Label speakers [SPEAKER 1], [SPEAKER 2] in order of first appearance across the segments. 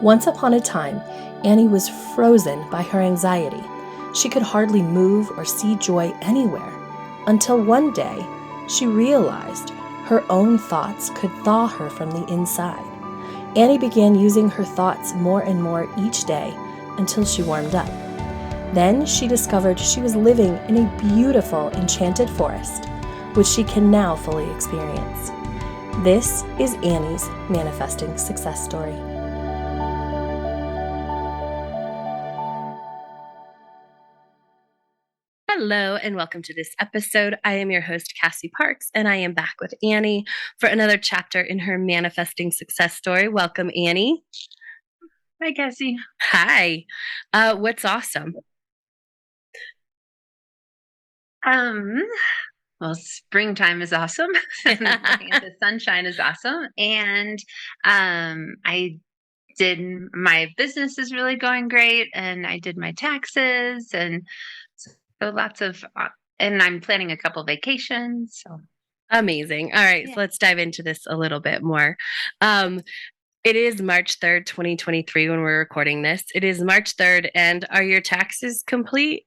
[SPEAKER 1] Once upon a time, Annie was frozen by her anxiety. She could hardly move or see joy anywhere, until one day she realized her own thoughts could thaw her from the inside. Annie began using her thoughts more and more each day until she warmed up. Then she discovered she was living in a beautiful, enchanted forest, which she can now fully experience. This is Annie's manifesting success story. Hello and welcome to this episode. I am your host, Cassie Parks, and I am back with Annie for another chapter in her manifesting success story. Welcome, Annie.
[SPEAKER 2] Hi, Cassie.
[SPEAKER 1] Hi. What's awesome?
[SPEAKER 2] Well, springtime is awesome. And looking at the sunshine is awesome. And my business is really going great, and I did my taxes, and so lots of, and I'm planning a couple vacations. So
[SPEAKER 1] Amazing. All right,
[SPEAKER 2] yeah.
[SPEAKER 1] so let's dive into this a little bit more. It is March 3rd, 2023 when we're recording this. It is March 3rd, and are your taxes complete?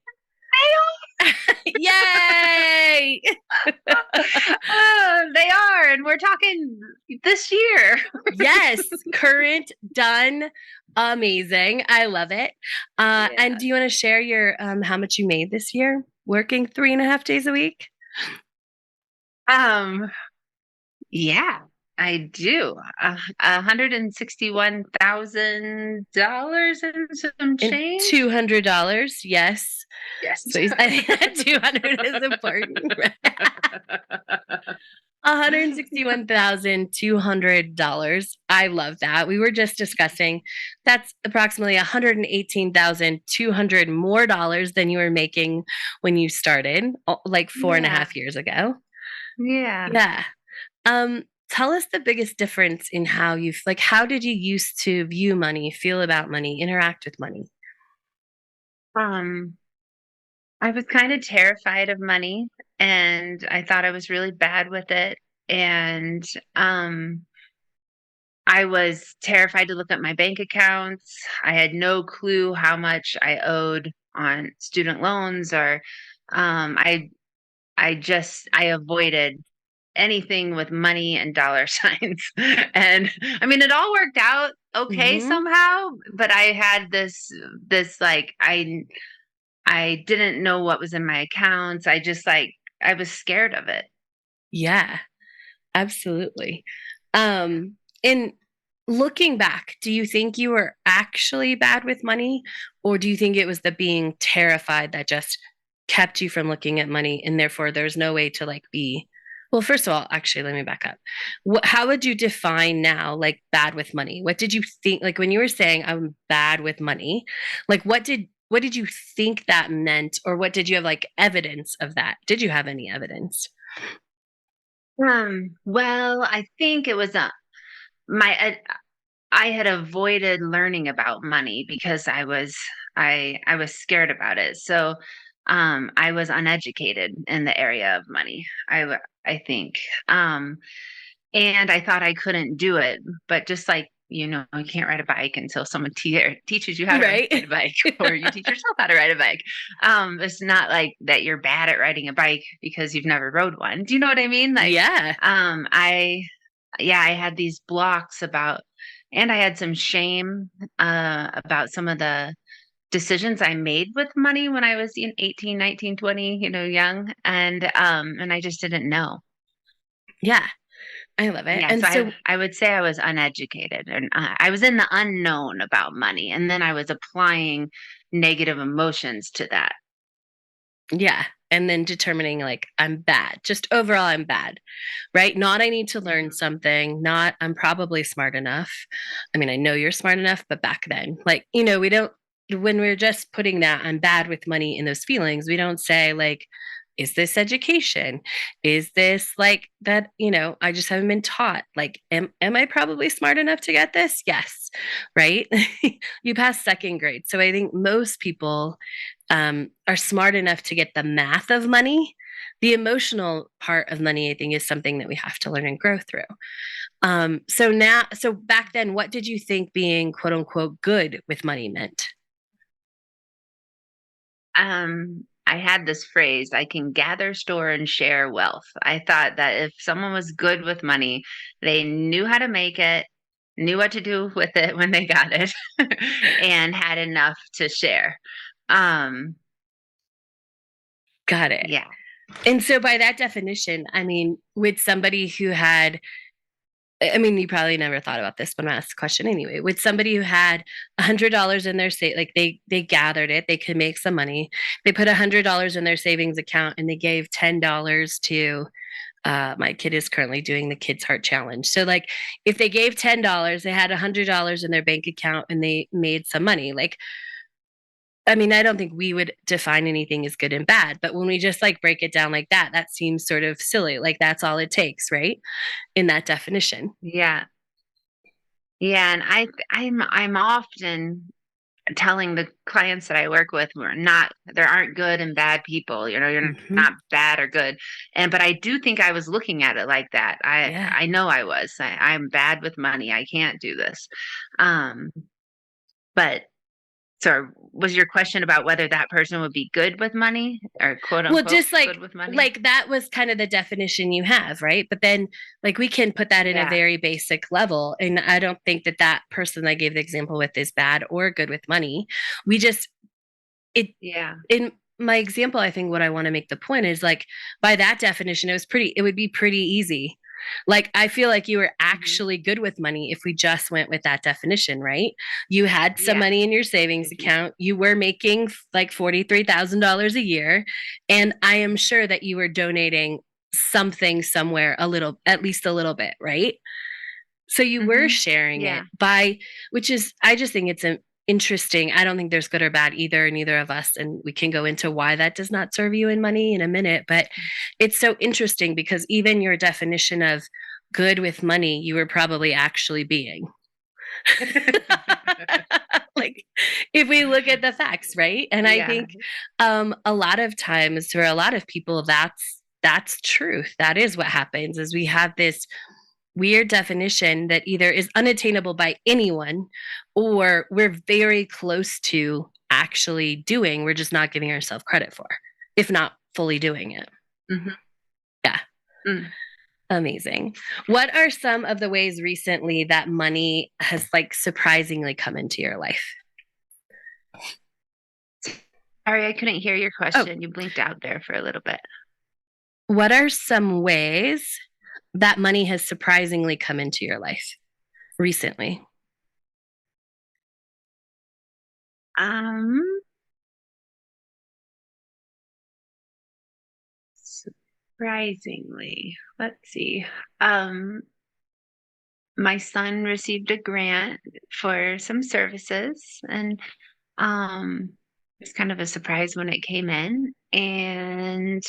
[SPEAKER 1] Yay!
[SPEAKER 2] They are, and we're talking this year.
[SPEAKER 1] Yes, current, done, amazing. I love it. And do you want to share your how much you made this year working 3.5 days a week?
[SPEAKER 2] Yeah, I do. $161,000 and some change.
[SPEAKER 1] $200, yes.
[SPEAKER 2] Yes.
[SPEAKER 1] So I think 200 is important. $161,200. I love that. We were just discussing that's approximately $118,200 more dollars than you were making when you started, like 4.5 years ago.
[SPEAKER 2] Yeah.
[SPEAKER 1] Yeah. Tell us the biggest difference in how how did you used to view money, feel about money, interact with money?
[SPEAKER 2] I was kind of terrified of money, and I thought I was really bad with it. And I was terrified to look at my bank accounts. I had no clue how much I owed on student loans, or I avoided anything with money and dollar signs. And I mean, it all worked out okay somehow, but I had this like I didn't know what was in my accounts. I was scared of it.
[SPEAKER 1] Yeah, absolutely. In looking back, do you think you were actually bad with money, or do you think it was the being terrified that just kept you from looking at money, and therefore there's no way to be? Well, first of all, actually, let me back up. How would you define now, bad with money? What did you think, when you were saying I'm bad with money? What did you think that meant, or what did you have evidence of that? Did you have any evidence?
[SPEAKER 2] Well, I think it was I had avoided learning about money because I was scared about it. So I was uneducated in the area of money. I think. And I thought I couldn't do it, but just like you can't ride a bike until someone teaches you how to
[SPEAKER 1] Right.
[SPEAKER 2] ride a bike, or you teach yourself how to ride a bike. It's not like that you're bad at riding a bike because you've never rode one. Do you know what I mean?
[SPEAKER 1] Yeah.
[SPEAKER 2] I had these blocks and I had some shame about some of the decisions I made with money when I was 18, 19, 20, young. And I just didn't know.
[SPEAKER 1] Yeah. I love it.
[SPEAKER 2] Yeah,
[SPEAKER 1] And
[SPEAKER 2] so I would say I was uneducated, and I was in the unknown about money, and then I was applying negative emotions to that.
[SPEAKER 1] Yeah. And then determining I'm bad. Just overall, I'm bad, right? Not I need to learn something, not I'm probably smart enough. I mean, I know you're smart enough, but back then, we don't, when we're just putting that I'm bad with money in those feelings, we don't say is this education? Is this that, I just haven't been taught. Am I probably smart enough to get this? Yes. Right. You passed second grade. So I think most people are smart enough to get the math of money, The emotional part of money, I think, is something that we have to learn and grow through. So back then, what did you think being quote unquote good with money meant?
[SPEAKER 2] I had this phrase, I can gather, store, and share wealth. I thought that if someone was good with money, they knew how to make it, knew what to do with it when they got it, and had enough to share. Um,
[SPEAKER 1] Got it.
[SPEAKER 2] yeah,
[SPEAKER 1] And so, by that definition, I mean, with somebody who had, I mean, you probably never thought about this, but I'm gonna ask the question anyway. With somebody who had $100 in their like they gathered it, they could make some money. They put $100 in their savings account, and they gave $10 to. My kid is currently doing the Kids Heart Challenge. So, like, if they gave $10, they had $100 in their bank account, and they made some money. Like, I mean, I don't think we would define anything as good and bad, but when we just like break it down like that seems sort of silly. Like, that's all it takes, right? In that definition.
[SPEAKER 2] yeah, yeah. And I'm often telling the clients that I work with, there aren't good and bad people, you're
[SPEAKER 1] Hmm.
[SPEAKER 2] not bad or good. But I do think I was looking at it like that.
[SPEAKER 1] Yeah.
[SPEAKER 2] I know I'm bad with money. I can't do this. Um, but so was your question about whether that person would be good with money or quote
[SPEAKER 1] Well,
[SPEAKER 2] unquote
[SPEAKER 1] just
[SPEAKER 2] good with money?
[SPEAKER 1] like that was kind of the definition you have, right? But then like we can put that in a
[SPEAKER 2] Yeah.
[SPEAKER 1] very basic level, and I don't think that that person I gave the example with is bad or good with money. We just it
[SPEAKER 2] Yeah.
[SPEAKER 1] in my example, I think what I want to make the point is like by that definition, it would be pretty easy. Like I feel like you were
[SPEAKER 2] Hmm.
[SPEAKER 1] actually good with money if we just went with that definition, right? You had some
[SPEAKER 2] Yeah.
[SPEAKER 1] money in your savings
[SPEAKER 2] Hmm.
[SPEAKER 1] account. You were making like $43,000 a year. And I am sure that you were donating something somewhere a little, at least a little bit, right? So you were
[SPEAKER 2] Hmm.
[SPEAKER 1] sharing it
[SPEAKER 2] Yeah.
[SPEAKER 1] by, which is, I just think it's an interesting. I don't think there's good or bad either, neither of us. And we can go into why that does not serve you in money in a minute. But it's so interesting because even your definition of good with money, you were probably actually being. Like, if we look at the facts, right? And I
[SPEAKER 2] Yeah.
[SPEAKER 1] think a lot of times for a lot of people, that's truth. That is what happens is we have this weird definition that either is unattainable by anyone or we're very close to actually doing. We're just not giving ourselves credit for, if not fully doing it.
[SPEAKER 2] Hmm.
[SPEAKER 1] Yeah, amazing. What are some of the ways recently that money has like surprisingly come into your life?
[SPEAKER 2] Sorry, I couldn't hear your
[SPEAKER 1] Oh,
[SPEAKER 2] question. You blinked out there for a little bit.
[SPEAKER 1] what are some ways that money has surprisingly come into your life recently?
[SPEAKER 2] Um, Surprisingly, let's see. Um, my son received a grant for some services, and it was kind of a surprise when it came in. And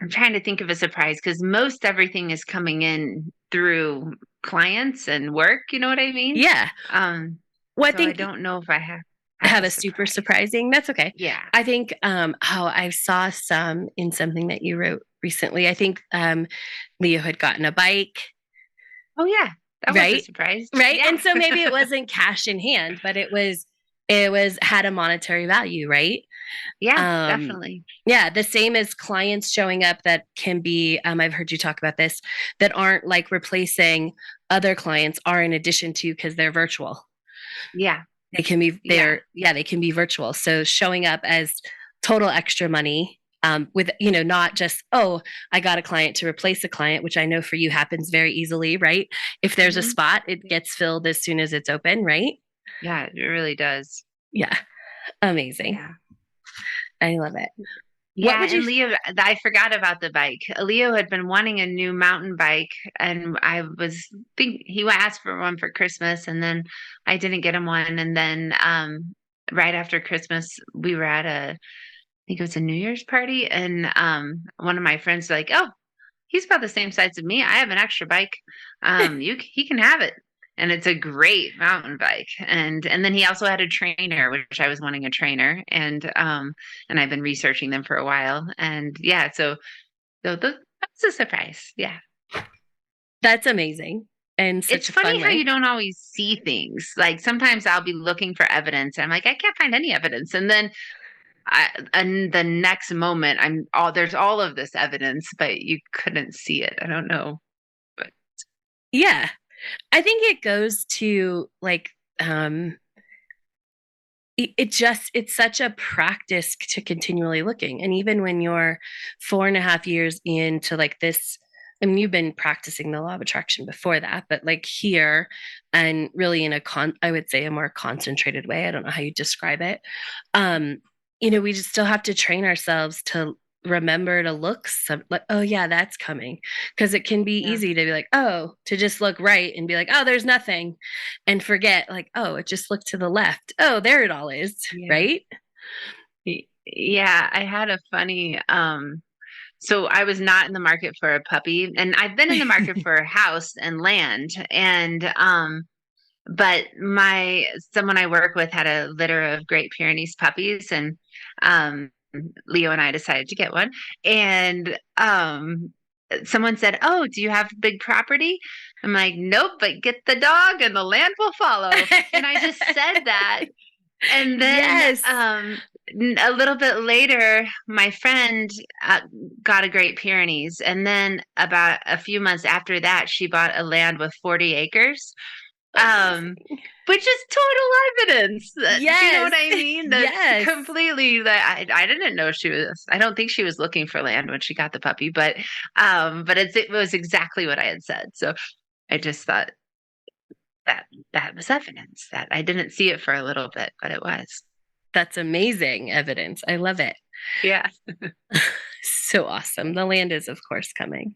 [SPEAKER 2] I'm trying to think of a surprise because most everything is coming in through clients and work, you know what I mean?
[SPEAKER 1] Yeah.
[SPEAKER 2] Um,
[SPEAKER 1] Well, I
[SPEAKER 2] so I
[SPEAKER 1] think
[SPEAKER 2] don't know if I have
[SPEAKER 1] have
[SPEAKER 2] a
[SPEAKER 1] a super
[SPEAKER 2] surprise.
[SPEAKER 1] surprising. That's okay.
[SPEAKER 2] Yeah.
[SPEAKER 1] I think I saw some in something that you wrote recently. I think Leo had gotten a bike,
[SPEAKER 2] Oh yeah, that was a
[SPEAKER 1] right?
[SPEAKER 2] surprise.
[SPEAKER 1] Right.
[SPEAKER 2] Yeah.
[SPEAKER 1] And so maybe it wasn't cash in hand, but it was had a monetary value, right?
[SPEAKER 2] Yeah,
[SPEAKER 1] Um
[SPEAKER 2] definitely.
[SPEAKER 1] yeah, the same as clients showing up that can be I've heard you talk about this that aren't like replacing other clients are in addition to because they're virtual.
[SPEAKER 2] Yeah.
[SPEAKER 1] They can be
[SPEAKER 2] Yeah.
[SPEAKER 1] they can be virtual. So showing up as total extra money with not just I got a client to replace a client, which I know for you happens very easily, right? If there's a
[SPEAKER 2] Hmm.
[SPEAKER 1] spot, it gets filled as soon as it's open, right?
[SPEAKER 2] Yeah, it really does.
[SPEAKER 1] Yeah, amazing.
[SPEAKER 2] Yeah.
[SPEAKER 1] I love it. What
[SPEAKER 2] Yeah,
[SPEAKER 1] would you?
[SPEAKER 2] and Leo, I forgot about the bike. Leo had been wanting a new mountain bike, and he asked for one for Christmas, and then I didn't get him one. And then right after Christmas, we were at I think it was a New Year's party, and one of my friends was like, "Oh, he's about the same size as me. I have an extra bike. He can have it." and it's a great mountain bike. And then he also had a trainer, which I was wanting a trainer, and I've been researching them for a while. And yeah, that's a surprise. Yeah.
[SPEAKER 1] That's amazing and
[SPEAKER 2] It's
[SPEAKER 1] such a
[SPEAKER 2] funny
[SPEAKER 1] fun
[SPEAKER 2] how you
[SPEAKER 1] way.
[SPEAKER 2] don't always see things. Like sometimes I'll be looking for evidence and I'm like, I can't find any evidence. And the next moment there's all of this evidence, but you couldn't see it. I don't know. But
[SPEAKER 1] Yeah. I think it goes to like it's such a practice to continually looking. And even when you're 4.5 years into like this, I mean, you've been practicing the law of attraction before that, but like here and really in I would say a more concentrated way. I don't know how you describe it. Um, we just still have to train ourselves to remember to look like, oh yeah, that's coming. Because it can be
[SPEAKER 2] yeah.
[SPEAKER 1] easy to be like, oh, to just look right and be like, oh, there's nothing, and forget like, oh, it just looked to the left. Oh, there it all is,
[SPEAKER 2] Yeah.
[SPEAKER 1] right?
[SPEAKER 2] Yeah, I had a funny so I was not in the market for a puppy, and I've been in the market for a house and land. And but my someone I work with had a litter of Great Pyrenees puppies, and um Leo and I decided to get one. And someone said, "Oh, do you have big property?" I'm like, "Nope, but get the dog and the land will follow." And I just said that, and then
[SPEAKER 1] Yes.
[SPEAKER 2] a little bit later, my friend got a Great Pyrenees, and then about a few months after that, she bought a land with 40 acres, um,
[SPEAKER 1] Amazing.
[SPEAKER 2] which is total evidence. Do you know
[SPEAKER 1] Yes.
[SPEAKER 2] what I mean? That's
[SPEAKER 1] Yes.
[SPEAKER 2] completely that I didn't know she was. I don't think she was looking for land when she got the puppy, but it was exactly what I had said. So I just thought that that was evidence that I didn't see it for a little bit, but it was.
[SPEAKER 1] That's amazing evidence. I love it.
[SPEAKER 2] Yeah.
[SPEAKER 1] So awesome. The land is, of course, coming.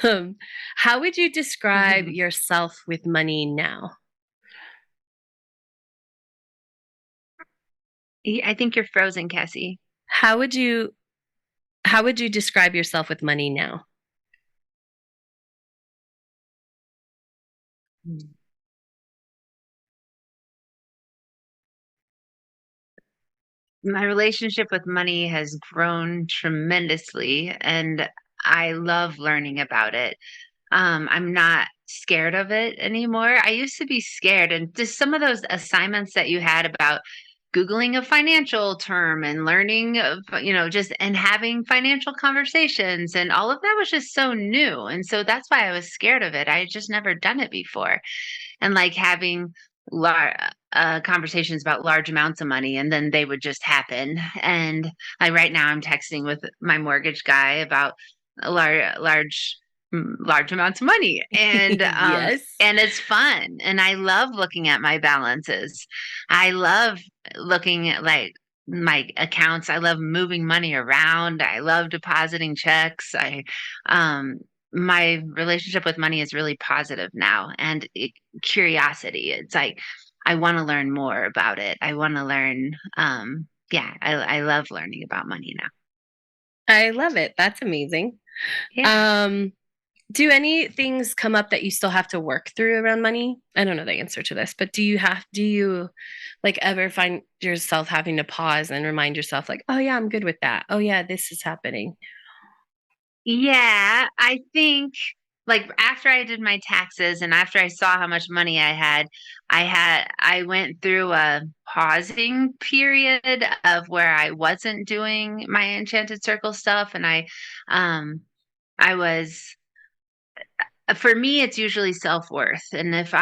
[SPEAKER 1] Um, how would you describe yourself with money now?
[SPEAKER 2] I think you're frozen, Cassie.
[SPEAKER 1] How would you how would you describe yourself with money now?
[SPEAKER 2] My relationship with money has grown tremendously, and I love learning about it. I'm not scared of it anymore. I used to be scared, and just some of those assignments that you had about Googling a financial term and learning of, just and having financial conversations and all of that was just so new. And so that's why I was scared of it. I had just never done it before. And like having conversations about large amounts of money, and then they would just happen. And like right now, I'm texting with my mortgage guy about large amounts of money,
[SPEAKER 1] Yes.
[SPEAKER 2] and it's fun, and I love looking at my balances. I love looking at like my accounts. I love moving money around. I love depositing checks. I My relationship with money is really positive now, and curiosity. It's like I want to learn more about it. I want to learn. Yeah, I love learning about money now.
[SPEAKER 1] I love it. That's amazing.
[SPEAKER 2] Yeah.
[SPEAKER 1] Um, do any things come up that you still have to work through around money? I don't know the answer to this, but do you like ever find yourself having to pause and remind yourself like, oh yeah, I'm good with that. Oh yeah, this is happening.
[SPEAKER 2] Yeah, I think like after I did my taxes and after I saw how much money I went through a pausing period of where I wasn't doing my enchanted circle stuff, and um I was for me it's usually self-worth. And if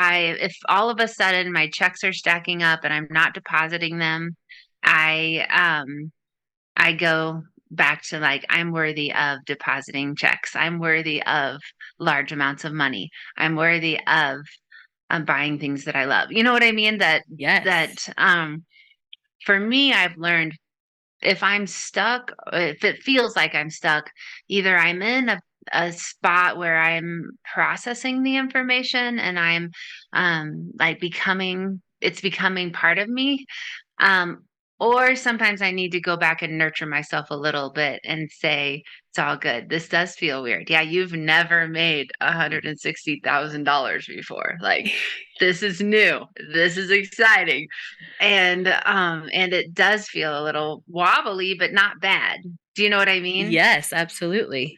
[SPEAKER 2] all of a sudden my checks are stacking up and I'm not depositing them, I I go back to like, I'm worthy of depositing checks. I'm worthy of large amounts of money. I'm worthy of buying things that I love. You know what I mean?
[SPEAKER 1] Yes.
[SPEAKER 2] That for me, I've learned if I'm stuck, if it feels like I'm stuck, either I'm in a spot where I'm processing the information and I'm like it's becoming part of me, um, or sometimes I need to go back and nurture myself a little bit and say, It's all good. This does feel weird. Yeah, you've never made $160,000 before. Like, this is new. This is exciting. And it does feel a little wobbly, but not bad. Do you know what I mean?
[SPEAKER 1] Yes, absolutely.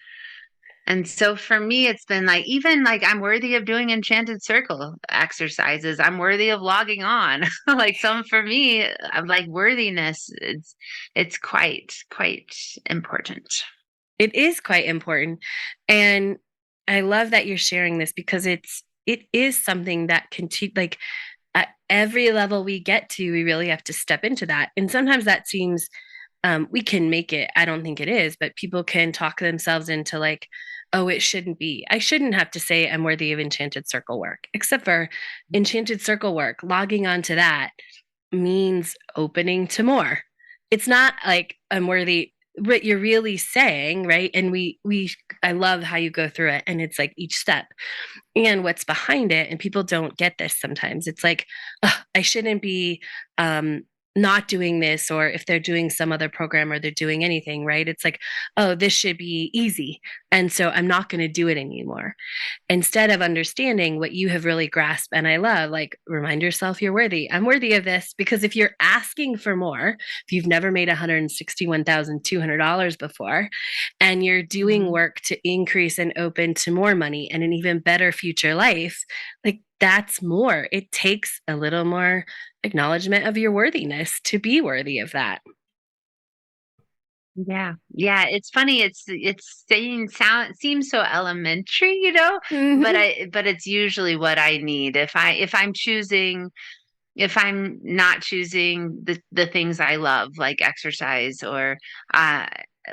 [SPEAKER 2] And so for me, it's been like, even like I'm worthy of doing enchanted circle exercises. I'm worthy of logging on. Like some for me, I'm like worthiness. It's quite important.
[SPEAKER 1] It is quite important. And I love that you're sharing this because it is something that continue like at every level we get to, we really have to step into that. And sometimes that seems we can make it. I don't think it is, but people can talk themselves into like, oh, it shouldn't be. I shouldn't have to say I'm worthy of enchanted circle work, except for enchanted circle work. Logging on to that means opening to more. It's not like I'm worthy. What you're really saying, right? And I love how you go through it, and it's like each step and what's behind it. And people don't get this sometimes. It's like, I shouldn't be not doing this, or if they're doing some other program or they're doing anything, right? It's like, oh, this should be easy. And so I'm not going to do it anymore instead of understanding what you have really grasped. And I love, like, remind yourself you're worthy. I'm worthy of this. Because if you're asking for more, if you've never made $161,200 before, and you're doing
[SPEAKER 2] Mhm.
[SPEAKER 1] work to increase and open to more money and an even better future life, like that's more. It takes a little more acknowledgement of your worthiness to be worthy of that.
[SPEAKER 2] Yeah. Yeah. It's funny. It's saying sound seems so elementary, but
[SPEAKER 1] Mhm.
[SPEAKER 2] but it's usually what I need. If I'm not choosing the things I love, like exercise or uh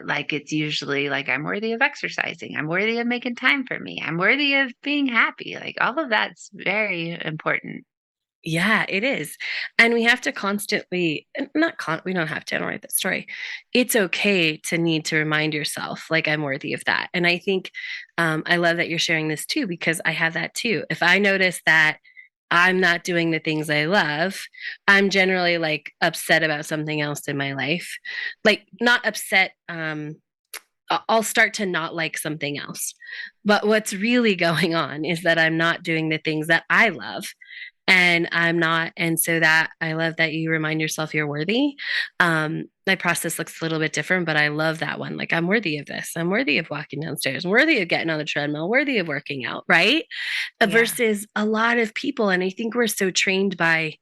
[SPEAKER 2] like it's usually like I'm worthy of exercising. I'm worthy of making time for me. I'm worthy of being happy. Like all of that's very important.
[SPEAKER 1] Yeah, it is. And we have to constantly, not we don't have to, I don't write that story. It's okay to need to remind yourself, like, I'm worthy of that. And I think I love that you're sharing this too, because I have that too. If I notice that I'm not doing the things I love, I'm generally like upset about something else in my life. Like, not upset, I'll start to not like something else. But what's really going on is that I'm not doing the things that I love, and I'm not. And so that I love that you remind yourself you're worthy. My process looks a little bit different, but I love that one. Like, I'm worthy of this. I'm worthy of walking downstairs. I'm worthy of getting on the treadmill, worthy of working out, right?
[SPEAKER 2] Yeah.
[SPEAKER 1] Versus a lot of people. And I think we're so trained by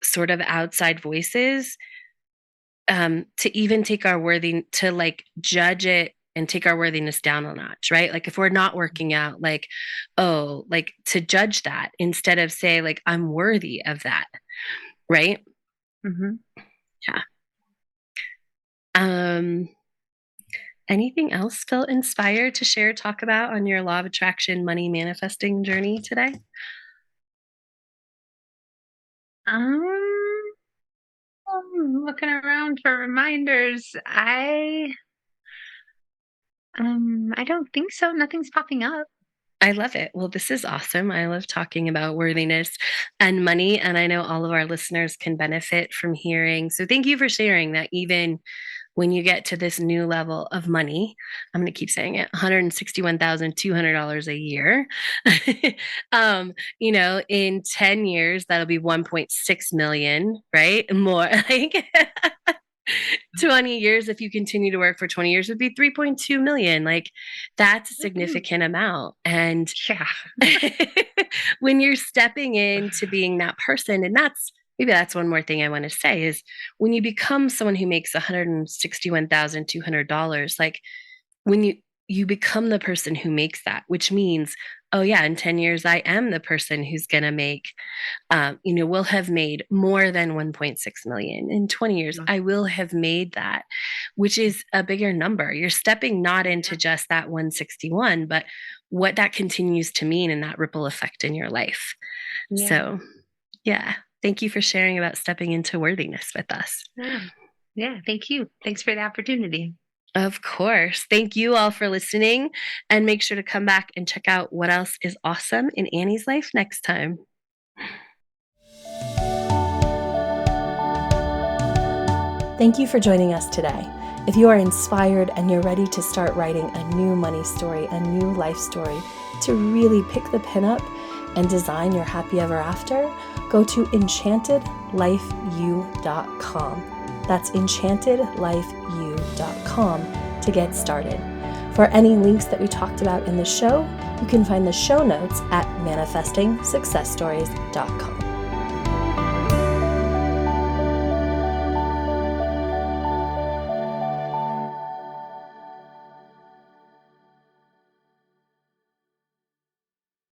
[SPEAKER 1] sort of outside voices, to even take our worthy, to like judge it and take our worthiness down a notch, right? Like if we're not working out, like, oh, like to judge that instead of say, like, I'm worthy of that, right?
[SPEAKER 2] Hmm.
[SPEAKER 1] Yeah. Um, Anything else feel inspired to share, talk about on your law of attraction money manifesting journey today?
[SPEAKER 2] Um, I'm looking around for reminders. I don't think so. Nothing's popping up.
[SPEAKER 1] I love it. Well, this is awesome. I love talking about worthiness and money. And I know all of our listeners can benefit from hearing. So thank you for sharing that. Even when you get to this new level of money, I'm going to keep saying it, $161,200 a year. In 10 years, that'll be 1.6 million, right? More like 20 years, if you continue to work for 20 years, would be 3.2 million. Like, that's a
[SPEAKER 2] Woohoo.
[SPEAKER 1] significant amount. And
[SPEAKER 2] Yeah.
[SPEAKER 1] when you're stepping into being that person, and that's one more thing I want to say is when you become someone who makes $161,200, like, when you become the person who makes that, which means, oh yeah, in 10 years I am the person who's going to make, will have made more than 1.6 million. In 20 years I will have made that, which is a bigger number. You're stepping not into just that 161, but what that continues to mean and that ripple effect in your life.
[SPEAKER 2] Yeah.
[SPEAKER 1] So yeah, thank you for sharing about stepping into worthiness with us.
[SPEAKER 2] Yeah. Yeah. Thank you. Thanks for the opportunity.
[SPEAKER 1] Of course. Thank you all for listening, and make sure to come back and check out what else is awesome in Annie's life next time. Thank you for joining us today.
[SPEAKER 3] If you are inspired and you're ready to start writing a new money story, a new life story, to really pick the pin up and design your happy ever after, go to enchantedlifeu.com. That's enchantedlifeu.com to get started. For any links that we talked about in the show, you can find the show notes at manifestingsuccessstories.com.